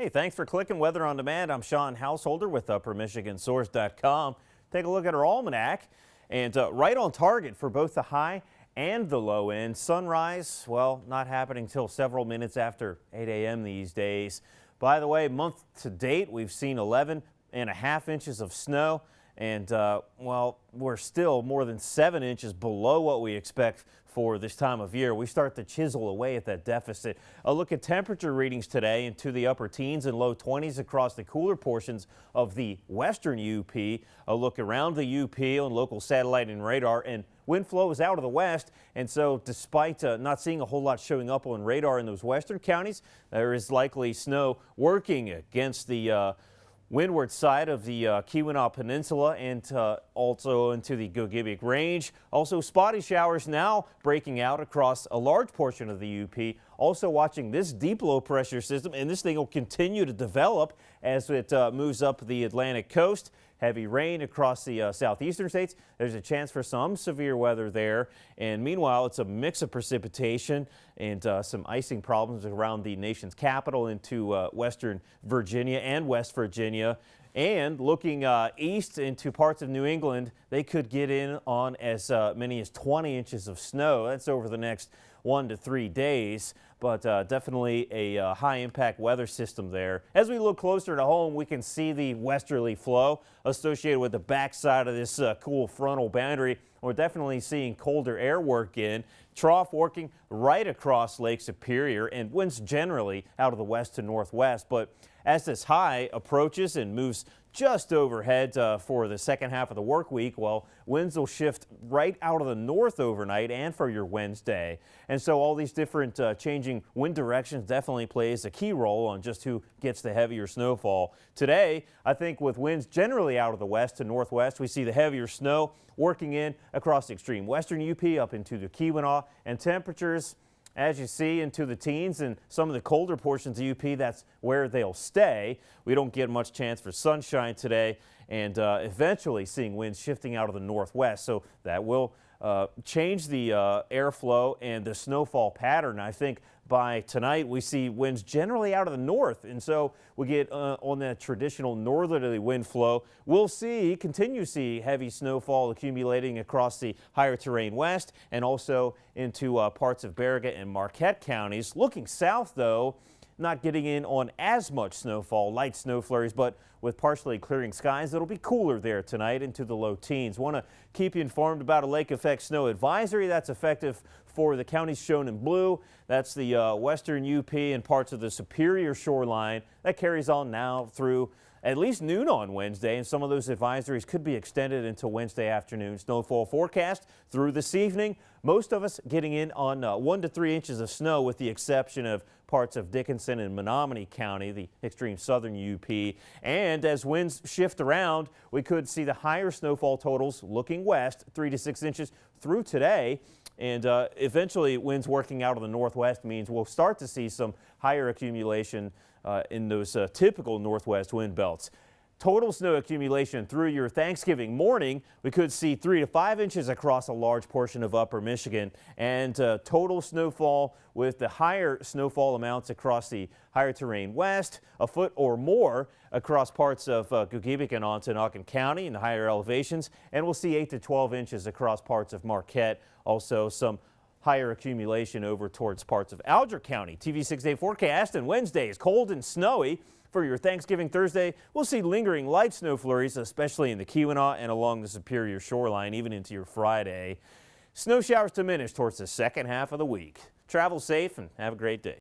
Hey, thanks for clicking Weather on Demand. I'm Sean Householder with UpperMichiganSource.com. Take a look at our almanac and right on target for both the high and the low end. Sunrise, well, not happening till several minutes after 8 a.m. these days. By the way, month to date, we've seen 11.5 inches of snow. And, well, we're still more than 7 inches below what we expect for this time of year. We start to chisel away at that deficit. A look at temperature readings today into the upper teens and low 20s across the cooler portions of the western UP. A look around the UP on local satellite and radar, and wind flow is out of the west. And so despite not seeing a whole lot showing up on radar in those western counties, there is likely snow working against the windward side of the Keweenaw Peninsula and also into the Gogebic Range. Also spotty showers now breaking out across a large portion of the UP. Also watching this deep low pressure system, and this thing will continue to develop as it moves up the Atlantic coast. Heavy rain across the southeastern states. There's a chance for some severe weather there. And meanwhile, it's a mix of precipitation and some icing problems around the nation's capital into western Virginia and West Virginia. And looking east into parts of New England, they could get in on as many as 20 inches of snow. That's over the next 1 to 3 days, but definitely a high impact weather system there. As we look closer to home, we can see the westerly flow associated with the backside of this cool frontal boundary. We're definitely seeing colder air work in. Trough working right across Lake Superior, and winds generally out of the west to northwest. But as this high approaches and moves just overhead for the second half of the work week, well, winds will shift right out of the north overnight and for your Wednesday. And so all these different changing wind directions definitely plays a key role on just who gets the heavier snowfall. Today, I think with winds generally out of the west to northwest, we see the heavier snow working in across the extreme western UP up into the Keweenaw, and temperatures, as you see, into the teens and some of the colder portions of UP, that's where they'll stay. We don't get much chance for sunshine today, and eventually seeing winds shifting out of the northwest. So that will change the airflow and the snowfall pattern. I think by tonight we see winds generally out of the north, and so we get on that traditional northerly wind flow. We'll continue to see heavy snowfall accumulating across the higher terrain west and also into parts of Barnegat and Marquette counties. Looking south, though, not getting in on as much snowfall, light snow flurries, but with partially clearing skies. It'll be cooler there tonight into the low teens. Want to keep you informed about a lake effect snow advisory that's effective for the counties shown in blue. That's the western UP and parts of the Superior shoreline. That carries on now through at least noon on Wednesday, and some of those advisories could be extended until Wednesday afternoon. Snowfall forecast through this evening. Most of us getting in on 1 to 3 inches of snow, with the exception of parts of Dickinson and Menominee County, the extreme southern UP. And as winds shift around, we could see the higher snowfall totals looking west, 3 to 6 inches through today. And eventually winds working out of the northwest means we'll start to see some higher accumulation in those typical northwest wind belts. Total snow accumulation through your Thanksgiving morning, we could see 3 to 5 inches across a large portion of upper Michigan, and total snowfall with the higher snowfall amounts across the higher terrain west, a foot or more across parts of Gogebic and Ontonagon County in the higher elevations, and we'll see 8 to 12 inches across parts of Marquette. Also some higher accumulation over towards parts of Alger County. TV 6-day forecast, and Wednesday is cold and snowy. For your Thanksgiving Thursday, we'll see lingering light snow flurries, especially in the Keweenaw and along the Superior shoreline, even into your Friday. Snow showers diminish towards the second half of the week. Travel safe and have a great day.